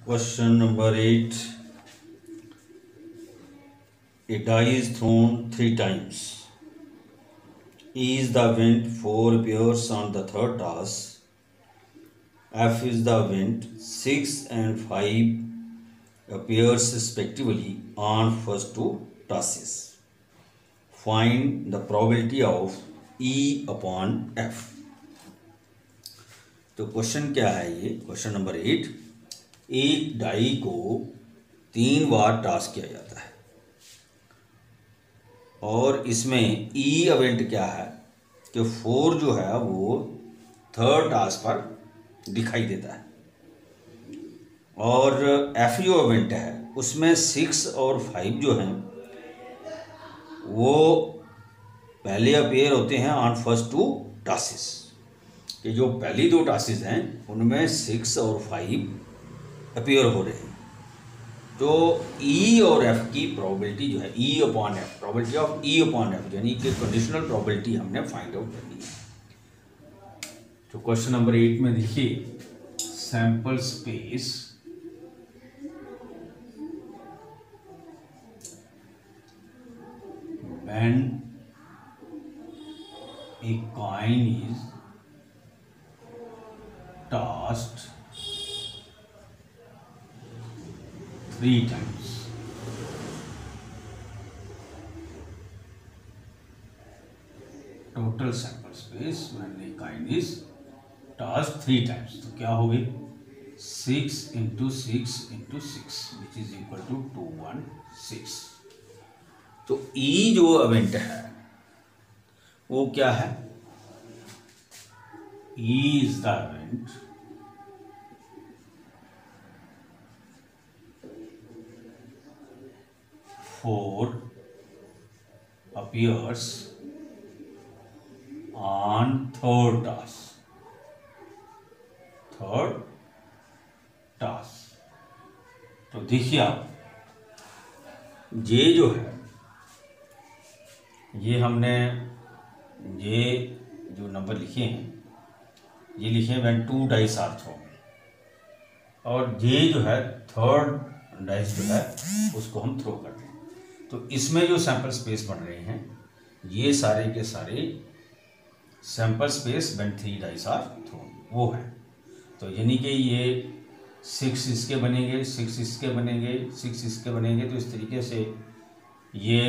Question number 8. A die is thrown 3 times. E is the wind, 4 appears on the third toss. F is the wind, 6 and 5 appears respectively on first two tosses. Find the probability of E upon F. तो question क्या है ये? Question number 8. एक die को 3 बार toss किया जाता है और इसमें ई इवेंट क्या है कि 4 जो है वो थर्ड टॉस पर दिखाई देता है और एफ जो इवेंट है उसमें 6 और 5 जो हैं वो पहले अपेयर होते हैं ऑन फर्स्ट टू टॉसेस कि जो पहली 2 टॉसेस हैं उनमें 6 और 5 अपेयर हो रहे हैं। तो ई और एफ की प्रोबेबिलिटी जो है ई upon F, probability of E upon F यानी कि कंडीशनल प्रोबेबिलिटी हमने फाइंड आउट करनी है। तो क्वेश्चन नंबर 8 में देखिए, sample space when a coin is tossed 3 times. Total sample space when a coin is tossed 3 times. तो क्या होगी? 6 into 6 into 6 which is equal to 216. तो ई जो इवेंट है वो क्या है? E is the event four appears on third toss. तो देखिए आप, ये जो है ये हमने ये जो नंबर लिखे हैं ये लिखे हैं व्हेन 2 डाइस आर थ्रोन, और ये जो है थर्ड डाइस जो है उसको हम थ्रो करते हैं। तो इसमें जो सैंपल स्पेस बन रहे हैं ये सारे के सारे sample space when 3 dice are thrown वो है। तो यानी कि ये 6 इसके बनेंगे, 6 इसके बनेंगे, 6 इसके बनेंगे। तो इस तरीके से ये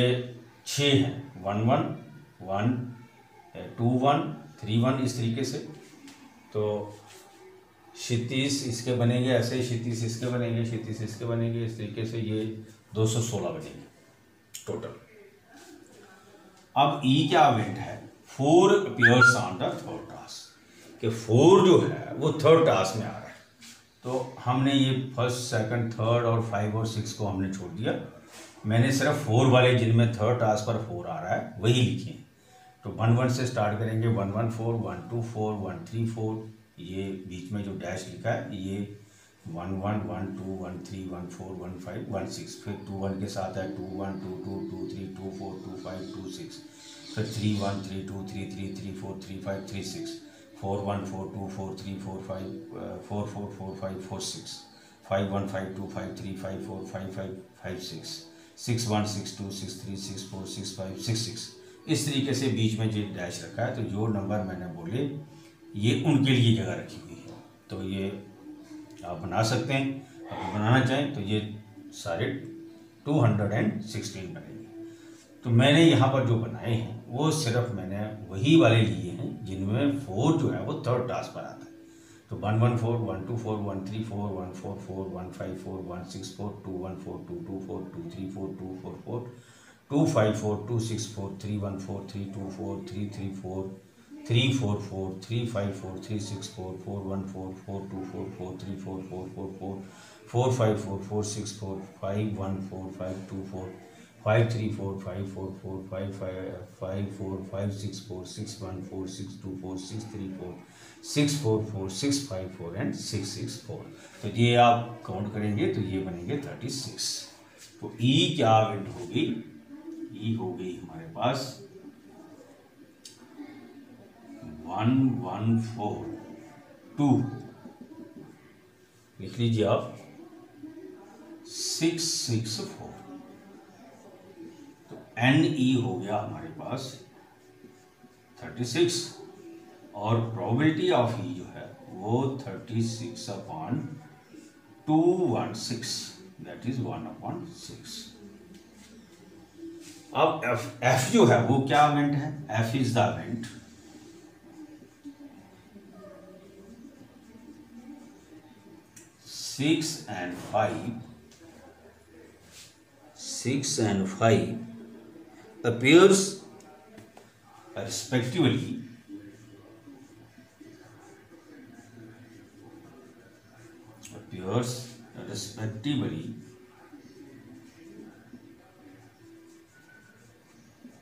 6 हैं, 1 1 1 2 1 3 1 इस तरीके से। तो 36 इसके बनेंगे, ऐसे 36 इसके बनेंगे, 36 इसके बनेंगे, इस तरीके से ये 216 बनेंगे टोटल। अब ई क्या इवेंट है? 4 appears on the third toss, कि 4 जो है वो थर्ड टॉस में आ रहा है। तो हमने ये फर्स्ट सेकंड थर्ड और 5 और 6 को हमने छोड़ दिया, मैंने सिर्फ 4 वाले जिनमें थर्ड टॉस पर 4 आ रहा है वही लिखे हैं। तो 1 1 से स्टार्ट करेंगे, 1 1 4 1 2 4 1 3 4, ये बीच में जो डैश लिखा है ये 1 1 1 2 1 3 1 4 1 5 1 6, फिर 2 1 के साथ है 2 1 2 2 2 3 2 4 2 5 2 6, फिर 3 1 3 2 3 3 3 4 3 5 3 6, 4 1 4 2 4 3 4 5 4 4 4 5 4 6, 5 1 5 2 5 3 5 4 5 5 5 6, 6 1 6 2 6 3 6 4 6 5 6 6, इस तरीके से बीच में जो डैश रखा है। तो जो नंबर मैंने बोले ये उनके लिए जगह रखी हुई है। तो ये आप बना सकते हैं, अगर बनाना चाहें तो ये सारे 216 बनेंगे। तो मैंने यहाँ पर जो बनाए हैं वो सिर्फ मैंने वही वाले लिए हैं जिनमें 4 जो है वो थर्ड टॉस पर आता है। तो 1 1 4 1 2 4 1 3 4 1 4 4 1 5 4 1 6 4 2 1 4 2 2 4 2 3 4 2 4 4 2 5 4 2 6 4 3 1 4 3 2 4 3 3 4 3 4 4 3 5 4 3 6 4 4 1 4 4 2 4 4 3 4 4 4 4 4 5 4 4 6 4 5 1 4 5 2 4 5 3 4 5 4 4 5 5 4 5 6 4 6 1 4 6 2 4 6 3 4 6 4 4 6 5 4 एंड 6 6 4। तो ये आप काउंट करेंगे तो ये बनेंगे 36। तो ई क्या इवेंट होगी? ई हो गई हमारे पास 1 1 4 2, लिख लीजिए आप 664। तो NE हो गया हमारे पास 36 और प्रोबेबिलिटी ऑफ E जो है वो 36/216, दैट इज 1/6। अब F जो है वो क्या इवेंट है? F is the event Six and five appears respectively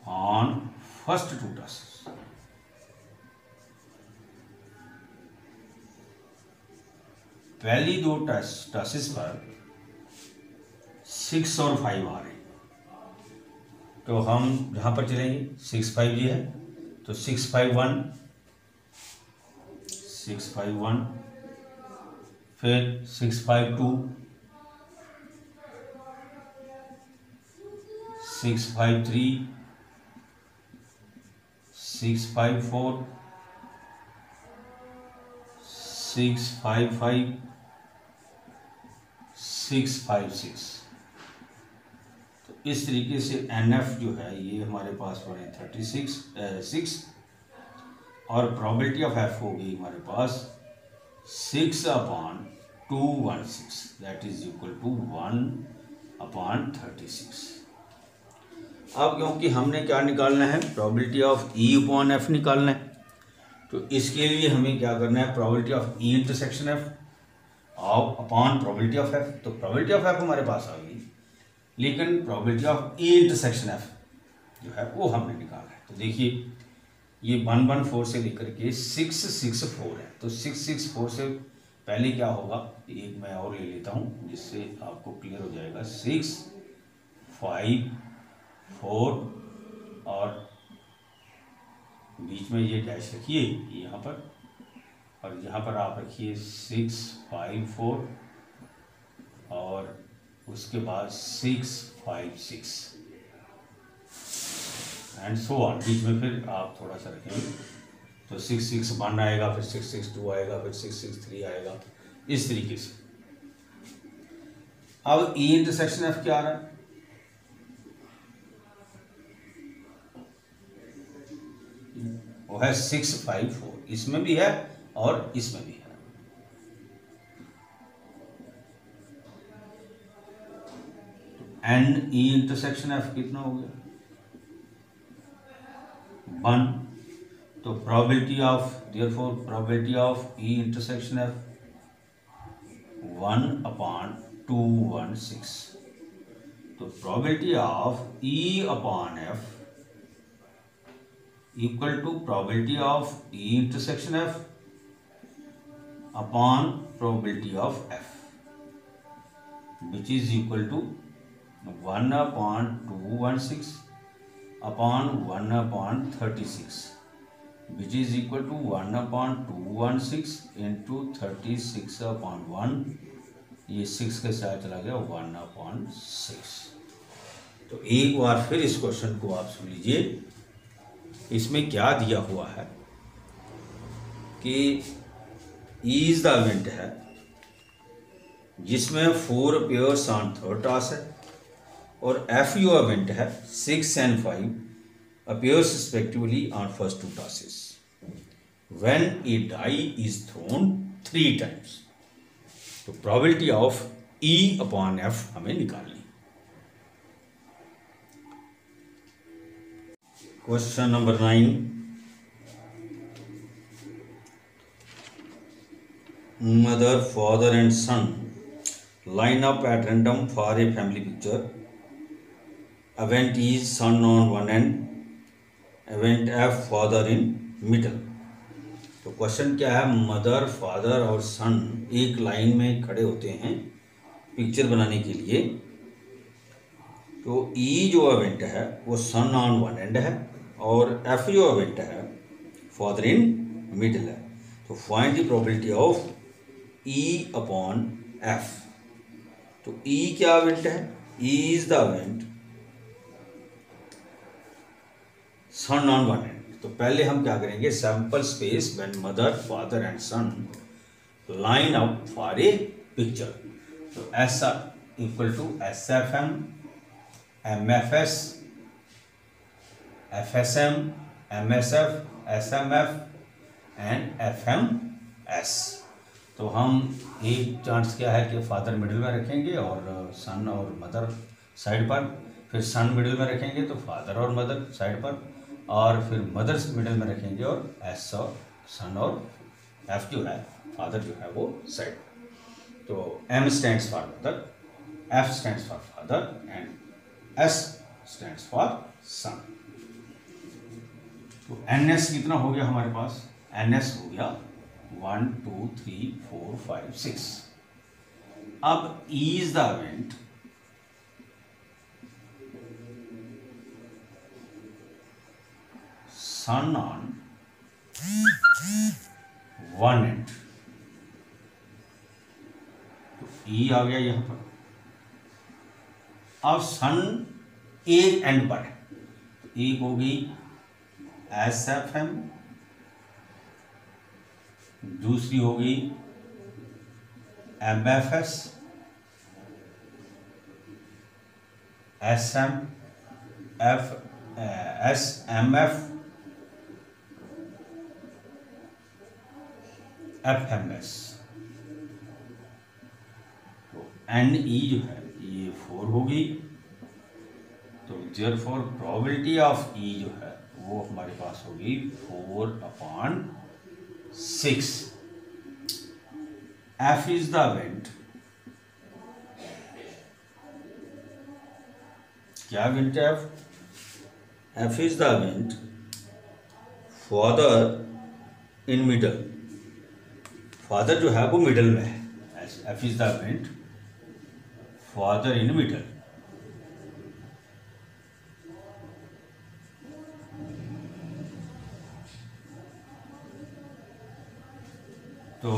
on first two tasks. पहली दो टास्क पर 6 और 5 आ रहे हैं, तो हम जहाँ पर चलेंगे 6 5 ये है, तो 6 5 1, फिर 6 5 2, 6 5 3, 6 5 4, 6 5 5, 6 5 6। तो इस तरीके से NF जो है ये हमारे पास बने 36 और प्रोबेबिलिटी ऑफ F हो गई हमारे पास 6/216, दैट इज इक्वल टू 1/36। अब क्योंकि हमने क्या निकालना है? प्रोबेबिलिटी ऑफ E/F निकालना है, तो इसके लिए हमें क्या करना है? Probability of E intersection F upon probability of F। तो प्रोबेबिलिटी ऑफ F हमारे पास आ गई, लेकिन probability of E intersection F जो है वो हमने निकाला है। तो देखिए ये 114 से लेकर के 664 है, तो 664 से पहले क्या होगा? एक मैं और ले लेता हूँ जिससे आपको क्लियर हो जाएगा। 6 5 4 और बीच में ये डैश रखिए यहाँ पर, और यहाँ पर आप रखिए 6 5 4 और उसके बाद 6 5 6 एंड सो ऑन। बीच में फिर आप थोड़ा सा रखेंगे, तो 6 6 1 आएगा, फिर 6 6 2 आएगा, फिर 6 6 3 आएगा, इस तरीके से। अब E इंटरसेक्शन F क्या आ रहा है? वो है 6 5 4, इसमें भी है और इसमें भी है। NE इंटरसेक्शन F कितना हो गया? 1। तो probability of E intersection F 1/216। तो probability of E/F equal to probability of E intersection F upon probability of F, which is equal to 1/216 upon 1/36, which is equal to 1/216 into 36/1, ये 6 के साथ चला गया 1/6। तो एक बार फिर इस क्वेश्चन को आप सुन लीजिए। इसमें क्या दिया हुआ है कि E इज द इवेंट है जिसमें 4 पेयर्स ऑन थर्ड टास्क है, और F जो इवेंट है 6 and 5 appears respectively on first two tasks when a die is thrown 3 times। तो प्रोबेबिलिटी ऑफ E/F हमें निकालनी। Question number 9, mother, father and son line up at random for a family picture. Event is son on one end, event F father in middle। तो question क्या है? Mother, father और सन एक line में खड़े होते हैं पिक्चर बनाने के लिए। तो E जो इवेंट है वो सन ऑन वन एंड है, और F जो इवेंट है फादर इन मिडल है। तो find the probability of E/F। तो तो ई क्या इवेंट है? E is the event son on one end. तो पहले हम क्या करेंगे, sample space when mother father and son line up for a picture. तो S equal to S F M, M F S, F S M, M S F, S M F and F M S. तो हम एक chance क्या है कि father middle में रखेंगे और सन और मदर साइड पर, फिर सन मिडिल में रखेंगे तो फादर और मदर साइड पर, और फिर मदर मिडिल में रखेंगे और एस और सन और एफ जो है फादर जो है वो साइड पर। तो M stands for mother, F stands for father and S stands for son. तो एन एस कितना हो गया हमारे पास? एन एस हो गया 1 2 3 4 5 6। अब E is the event son on one end. तो ई आ गया यहां पर। अब सन एक एंड पर है, तो एक हो गई एस एफ एम, दूसरी हो गई M F S, S M F, S M F, F M S. तो एन ई जो है ये 4 होगी। तो देयरफॉर प्रोबेबिलिटी ऑफ ई जो है वो हमारे पास होगी 4/6। एफ इज द इवेंट, क्या इवेंट है एफ? F is the event father in middle. Father जो है वो मिडल में है। F is the event father in middle. तो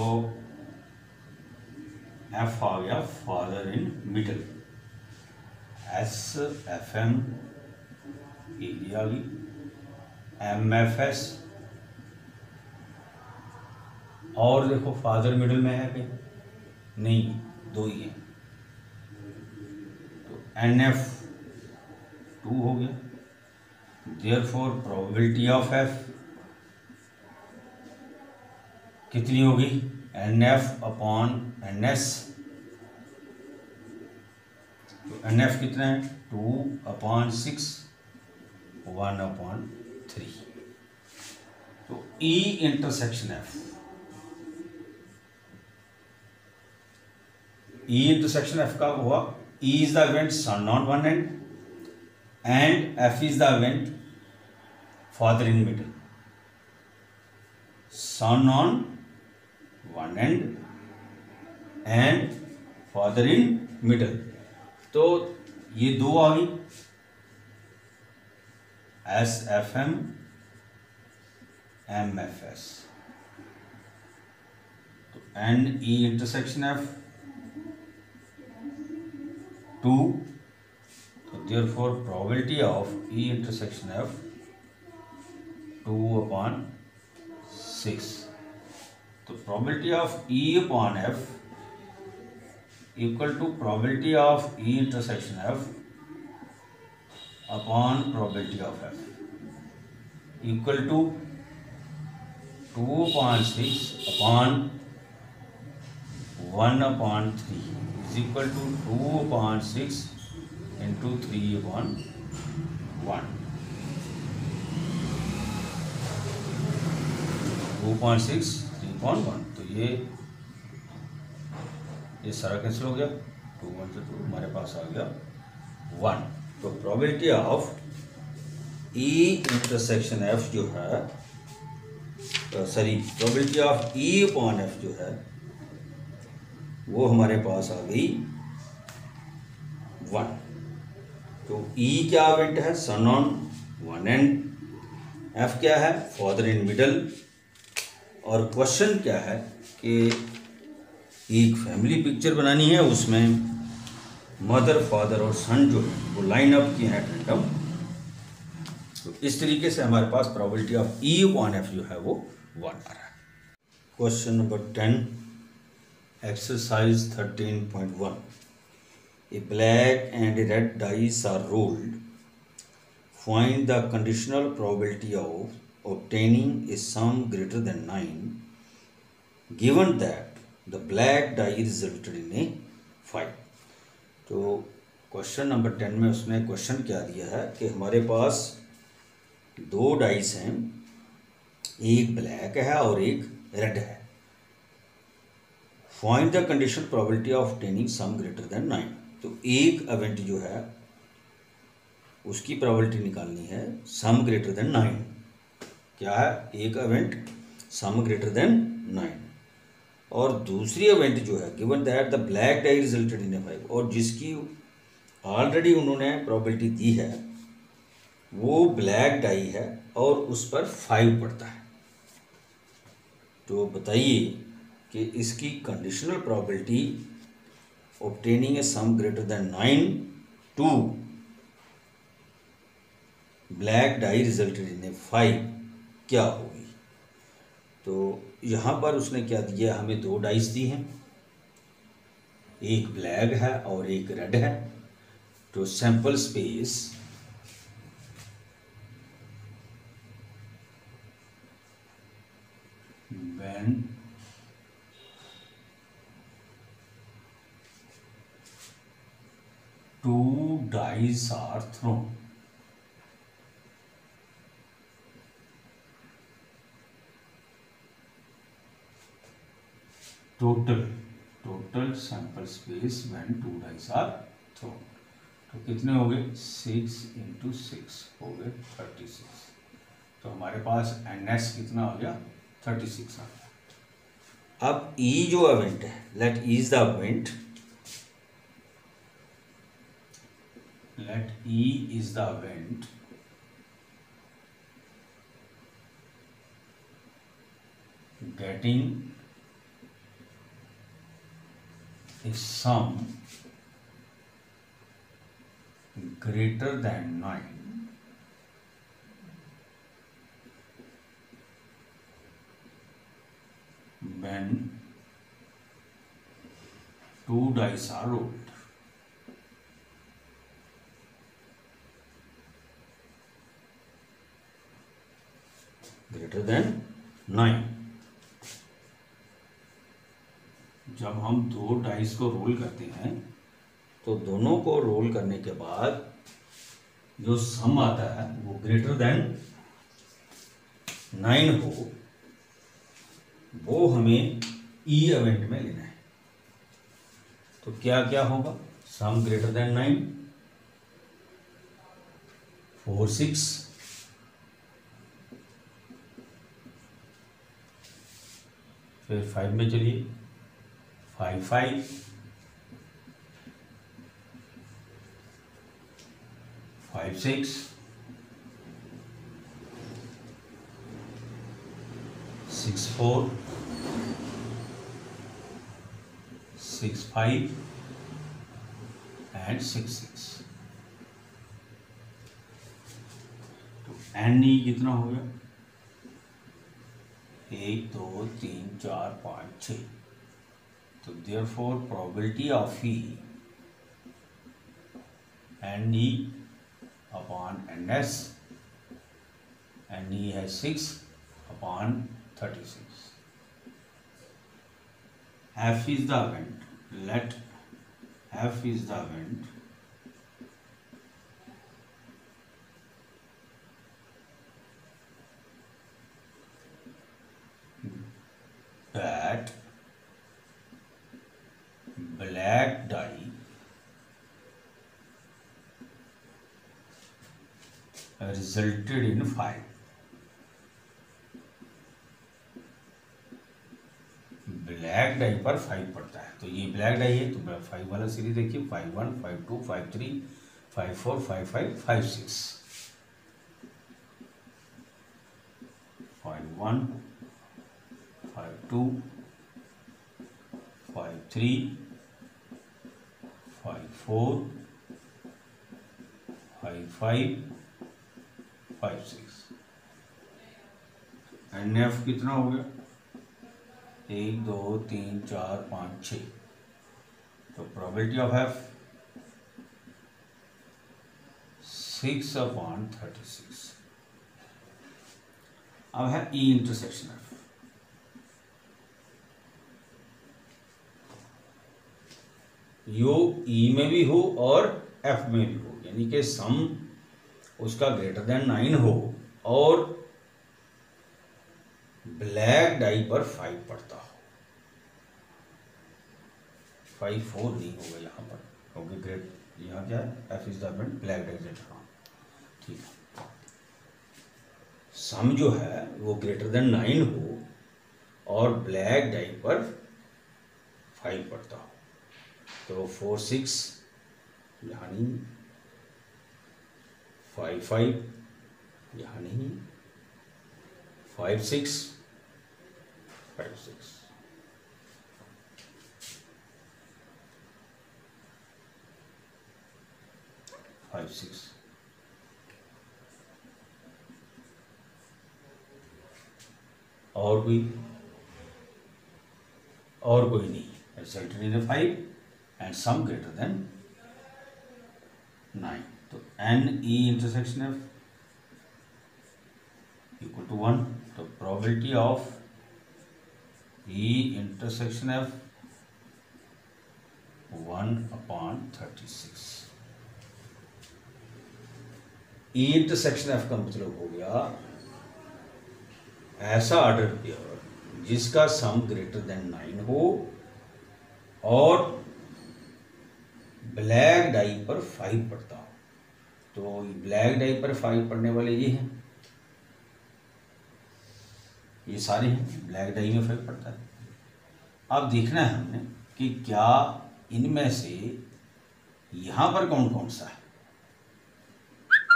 एफ आ गया father in middle. S F M ये आ गई, एम एफ एस, और देखो फादर मिडल में है कि नहीं? 2 ही है। तो एन एफ 2 हो गया। देयरफॉर प्रोबेबिलिटी ऑफ एफ कितनी होगी? N F upon N S. तो एन एफ कितना है? 2/6, 1/3। तो E intersection F, E intersection F का हुआ E is the event son on one end F is the event father in middle. Son on one end father in middle. तो ये 2 आ गई, S F M, M F S. तो N E intersection F 2। तो therefore probability of E intersection F 2/6। तो probability of E upon F equal to probability of E intersection F upon probability of F equal to 2/6 upon 1/3 is equal to 2/6 into 3/1। 2/6 3/1। तो ये सारा cancel हो गया। 2 1 से 2 हमारे पास आ गया 1। तो probability of E intersection F जो है, sorry probability of E upon F जो है वो हमारे पास आ गई 1। तो ई क्या इवेंट है? सन ऑन वन एंड। एफ क्या है? Father in middle. और क्वेश्चन क्या है कि एक फैमिली पिक्चर बनानी है, उसमें मदर, फादर और सन जो है वो लाइन अप किए हैं रैंडम। तो इस तरीके से हमारे पास प्रोबेबिलिटी ऑफ E/F जो है वो 1 आ रहा है। Question number 10, exercise 13.1। A black and red dice are rolled. Find the conditional probability of obtaining a sum greater than 9 given that the black die resulted in a 5। तो question number 10 में उसने question क्या दिया है कि हमारे पास दो dice हैं, एक ब्लैक है और एक रेड है। Find the condition probability of obtaining some greater than 9। तो एक इवेंट जो है उसकी प्रोबेबिलिटी निकालनी है सम ग्रेटर देन 9। क्या है? एक इवेंट सम ग्रेटर देन 9 और दूसरी इवेंट जो है given that the black die resulted in a 5, और जिसकी ऑलरेडी उन्होंने प्रोबेबिलिटी दी है वो ब्लैक डाई है और उस पर 5 पड़ता है। तो बताइए कि इसकी conditional probability obtaining a sum greater than 9 two black die resulted in a 5 क्या होगी। तो यहाँ पर उसने क्या दिया, हमें दो डाइस दी हैं, एक ब्लैक है और एक रेड है। तो sample space when two dice are thrown, total sample space when two dice are thrown। तो कितने हो गए? 6 × 6 हो गए 36। तो हमारे पास NS कितना आ गया? 36 आ गया। अब E जो इवेंट है, let E is the event, let E is the event getting a sum greater than 9 when two dice are rolled। Greater than 9। जब हम दो डाइस को रोल करते हैं तो दोनों को रोल करने के बाद जो सम आता है वो ग्रेटर देन 9 हो, वो हमें ई इवेंट में लेना है। तो क्या क्या होगा? सम ग्रेटर देन 9, 4 6, फिर 5 में चलिए 5 5, 5 6, 6 4, 6 5 एंड 6 6। तो NE कितना हो गया? 1 2 3 4 5 6। तो therefore probability of E NE upon NS, NE है 6 upon 36। F is the event, let F is the event that black die resulted in 5। Black dye पर 5 पड़ता है। तो ये ब्लैक डाई है तो 5 वाला सीरीज देखिए, 5 1 5 2 5 3 5 4 5 5 5 6, 5 1 5 2 5 3 5 4 5 5 5 6 NF कितना हो गया 1 2 3 4 5 6। तो प्रोबेबिलिटी ऑफ F 6/36। अब है E इंटरसेक्शन F। यो E में भी हो और F में भी हो, यानी कि सम उसका ग्रेटर देन 9 हो और ब्लैक डाई पर 5 पड़ता हो। 5 4 नहीं होगा यहाँ पर, क्योंकि ग्रेट यहाँ क्या है, F is the black die greater. ठीक है, सम जो है वो ग्रेटर देन 9 हो और ब्लैक डाई पर 5 पड़ता हो। तो 4 6 यहाँ नहीं, 5 5 यहाँ नहीं, 5 6 5 6। और कोई नहीं, resulted in 5 and sum greater than 9। तो NE intersection F equal to 1। तो probability of E intersection F 1/36। E intersection F का मतलब हो गया ऐसा ऑर्डर पेयर जिसका सम ग्रेटर देन 9 हो और ब्लैक डाई पर 5 पड़ता हो। तो ब्लैक डाई पर 5 पड़ने वाले ये हैं, ये सारे हैं, ब्लैक डाई में 5 पड़ता है। अब देखना है हमने कि क्या इनमें से यहां पर कौन कौन सा है।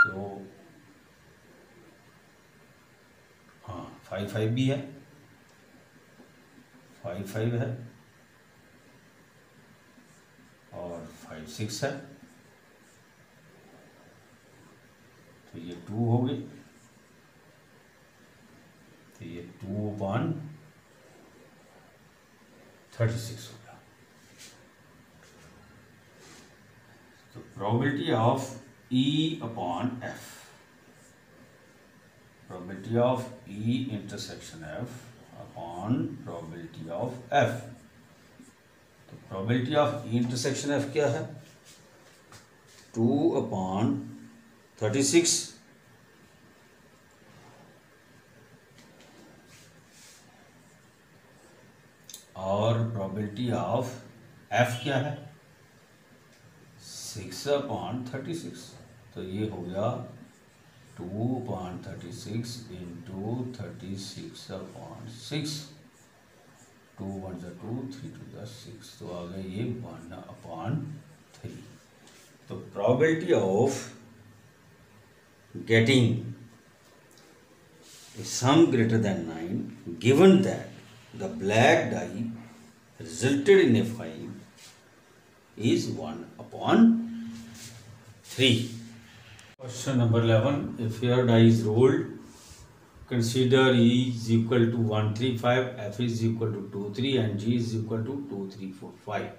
तो हाँ, 5 5 भी है, 5 5 है और 5 6 है। तो ये 2 हो गए, तो ये 2/36 हो गया। तो probability of E/F, probability of E intersection F upon probability of F। तो probability of E intersection F क्या है, 2/36 और प्रोबेबिलिटी ऑफ F क्या है, 6/36। तो ये हो गया 2/36 इंटू 36/6, 2 1 2 3 2 6। तो आ गया ये 1/3। तो probability of getting a sum greater than 9 given that the black die resulted in a 5 is 1/3. Question number 11. If your die is rolled, consider E is equal to 135, F is equal to 23 and G is equal to 2 3 4 5.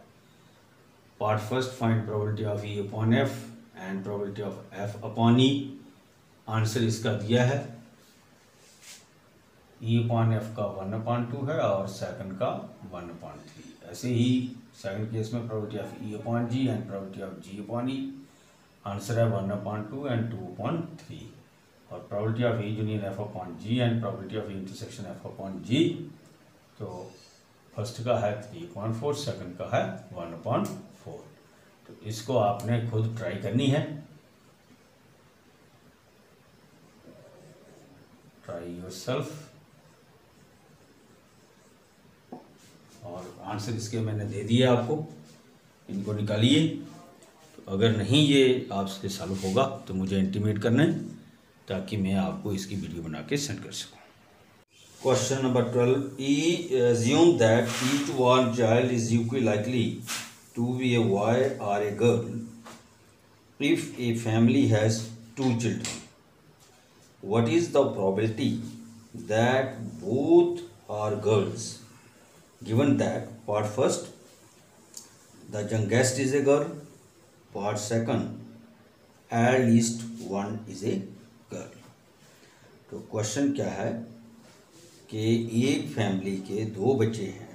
Part first, find probability of E upon F and probability of F upon E. Answer इसका दिया है, E upon F का 1/2 है और second का 1/3। ऐसे ही second case में probability of E upon G and probability of G upon E। Answer है 1/2 एंड 2/3। और probability of E union F upon G and probability of E intersection F upon G। तो first का है 3/4, second का है 1/4। तो इसको आपने खुद ट्राई करनी है, ट्राई योरसेल्फ। और आंसर इसके मैंने दे दिए आपको, इनको निकालिए। तो अगर नहीं ये आपसे सॉल्व होगा तो मुझे इंटीमेट करना है ताकि मैं आपको इसकी वीडियो बना के सेंड कर सकूं। Question number 12. Assume that each one child is equally likely to be a boy or a girl if a family has 2 children? What is the probability that both are girls, given that part first, the youngest is a girl, part second, at least one is a girl? तो question क्या है कि एक family के 2 बच्चे हैं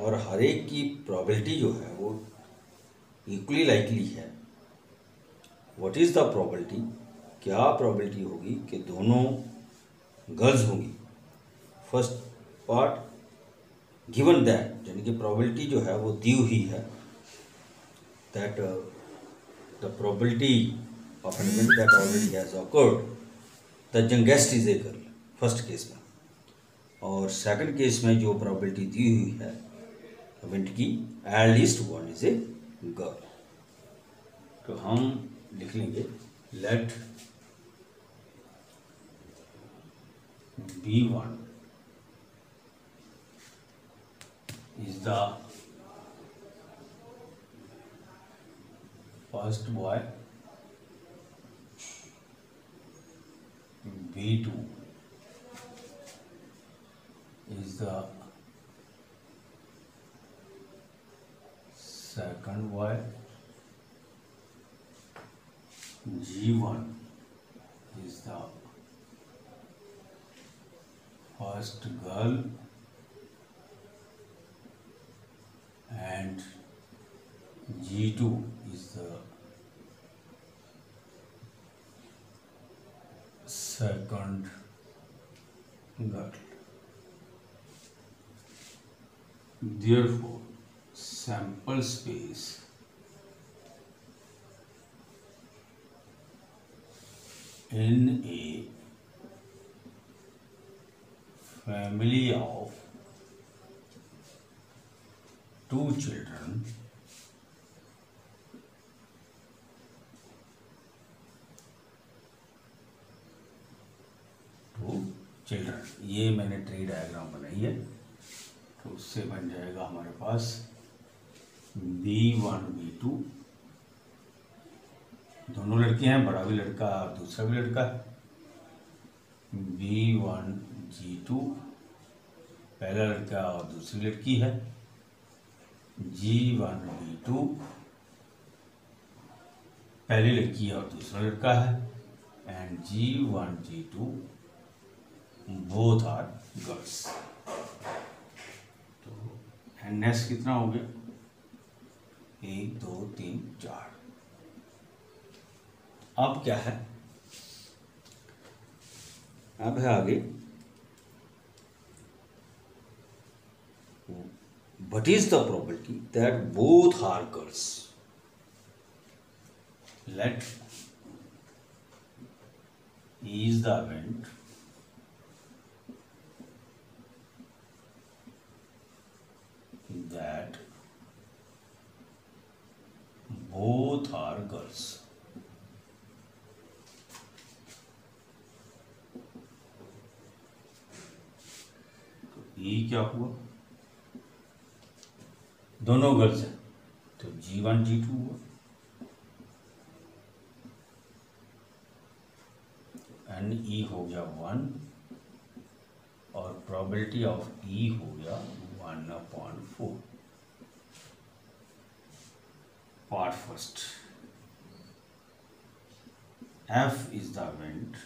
और हर एक की प्रोबेबिलिटी जो है वो इक्वली लाइकली है। व्हाट इज़ द प्रोबेबिलिटी, क्या प्रोबेबिलिटी होगी कि दोनों गर्ल्स होंगी। फर्स्ट पार्ट गिवन दैट, यानी कि प्रोबेबिलिटी जो है वो दी हुई है, that the probability of an event that already has awkward, the youngest is a girl, first case में। और सेकंड केस में जो प्रोबेबिलिटी दी हुई है इवेंट की, eight least one is a girl. तो हम लिख लेंगे late B1 is the first boy, B2 is the second boy, G1 is the first girl, and G2 is the second girl. Therefore, sample space in a family of 2 children ये मैंने tree diagram बनाई है, तो उससे बन जाएगा हमारे पास B1 B2, दोनों लड़के हैं, बड़ा भी लड़का और दूसरा भी लड़का है। B1 G2 पहला लड़का और दूसरी लड़की है। G1 B2 पहली लड़की और दूसरा लड़का है। And G1 G2 both are girls. तो एनएस कितना हो गया, 1 2 3 4। अब क्या है, अब है आगे what is the probability that both are girls? Let is the event that both are girls. तो ये क्या हुआ, दोनों गर्ल्स हैं, तो G1 G2 हुआ। एन ई हो गया 1 और प्रोबेबिलिटी ऑफ ई हो गया 1/4। Part first, F is the event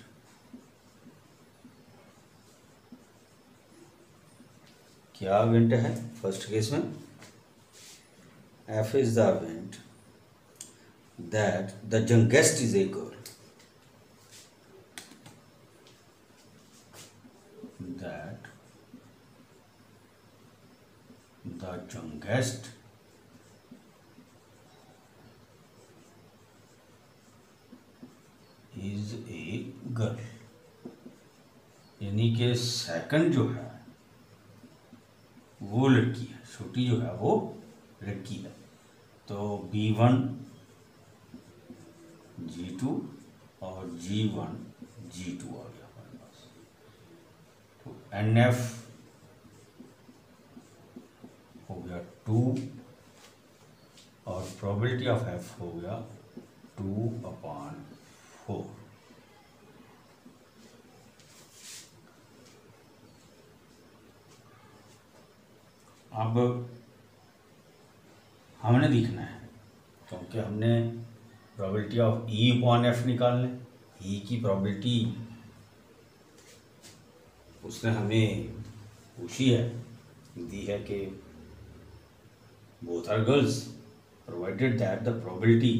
क्या इवेंट है फर्स्ट केस में, F is the event that the youngest is a girl, that the youngest is a girl, यानी कि सेकंड जो है वो लड़की है, छोटी जो है वो लड़की है। तो B1 G2 और G1 G2 आ गया हमारे पास। तो NF हो गया 2 और प्रोबेबिलिटी ऑफ एफ हो गया 2/4। अब हमने देखना है, क्योंकि हमने प्रोबेबिलिटी ऑफ E/F निकालना है। ई की प्रोबेबिलिटी उसने हमें पूछी है, दी है कि both are girls, provided that the probability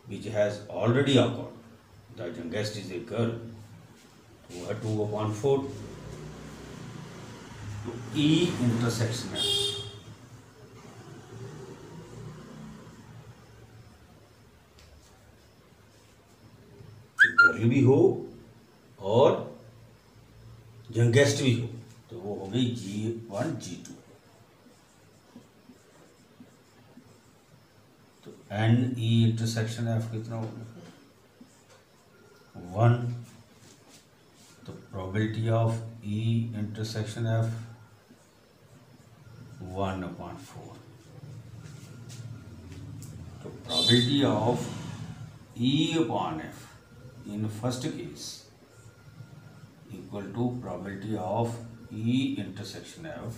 which has already occurred, the youngest is a girl, वो है 2/4। तो E इंटरसेक्शन है गर्ल भी हो और यंगेस्ट भी हो, तो वो हो गई G1 G2। तो NE इंटरसेक्शन F कितना हो गया 1। तो probability of E intersection F 1/4। तो probability of E/F in first case equal to probability of E intersection F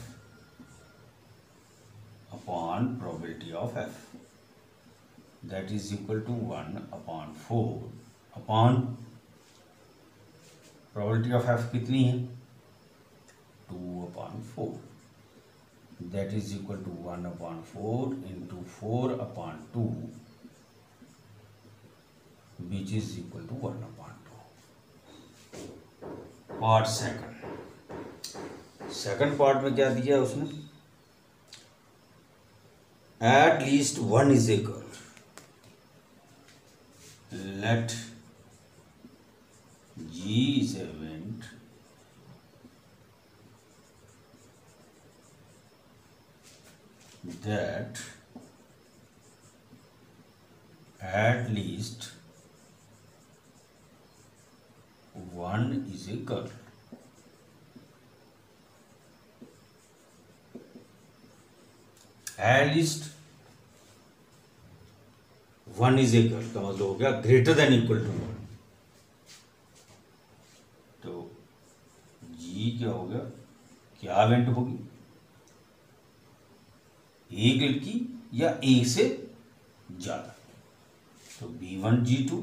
upon probability of F, that is equal to 1/4 upon probability of F कितनी है 2/4, that is equal to 1/4 into 4/2, which is equal to 1/2। Part second part में क्या दिया उसने, at least one is a girl, let G is a event that at least one is a girl। At least one is a girl का मतलब हो गया greater than equal to 1। तो G क्या हो गया, क्या इवेंट होगी, एक लड़की या एक से ज्यादा। तो B1 G2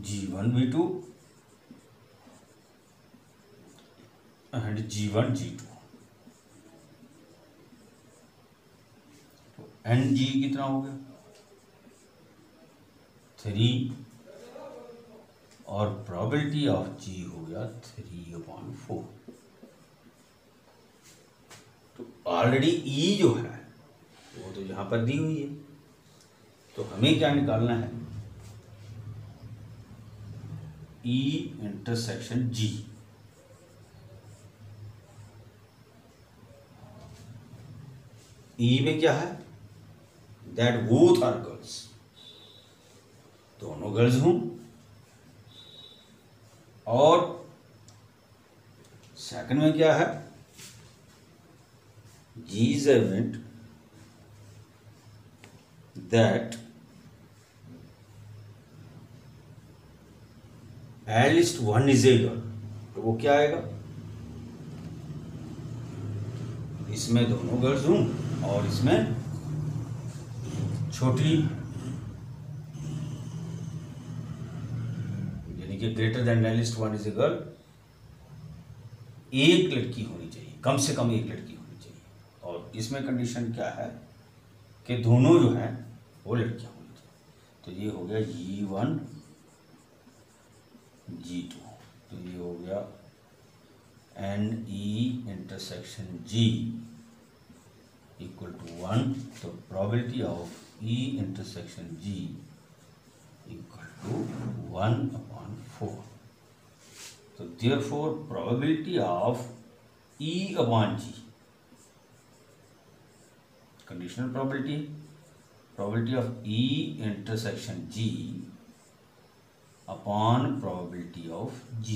G1 B2 and G1 G2। तो NG कितना हो गया 3 और प्रोबेबिलिटी ऑफ G हो गया 3/4। तो ऑलरेडी E जो है वो तो यहां पर दी हुई है, तो हमें क्या निकालना है E इंटरसेक्शन G। E में क्या है, दैट बोथ आर गर्ल्स, दोनों गर्ल्स हूं, और सेकंड में क्या है, G is an event that at least one is a girl। तो वो क्या आएगा, इसमें दोनों गर्ल्स हूं और इसमें छोटी यानी कि greater than eight least one is a girl, एक लड़की होनी चाहिए, कम से कम एक लड़की होनी चाहिए। और इसमें कंडीशन क्या है कि दोनों जो है वो लड़कियां होनी चाहिए। तो ये हो गया G1 G2। तो ये हो गया NE intersection G equal to 1। तो probability of E intersection G equal to 1/4। तो therefore probability of E/G conditional probability of E intersection G upon probability of G।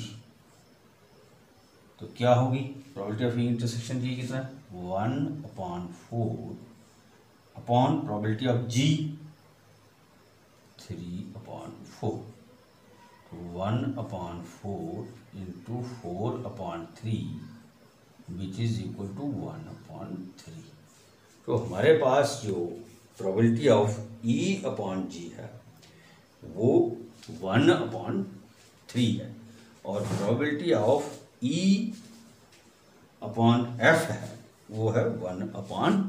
तो क्या होगी probability of E intersection G कितना है 1/4 upon probability of G 3/4, तो 1/4 into 4/3 which is equal to 1/3। तो हमारे पास जो प्रोबेबिलिटी ऑफ E/G है वो 1/3 है और प्रोबेबिलिटी ऑफ E/F है वो है 1/2।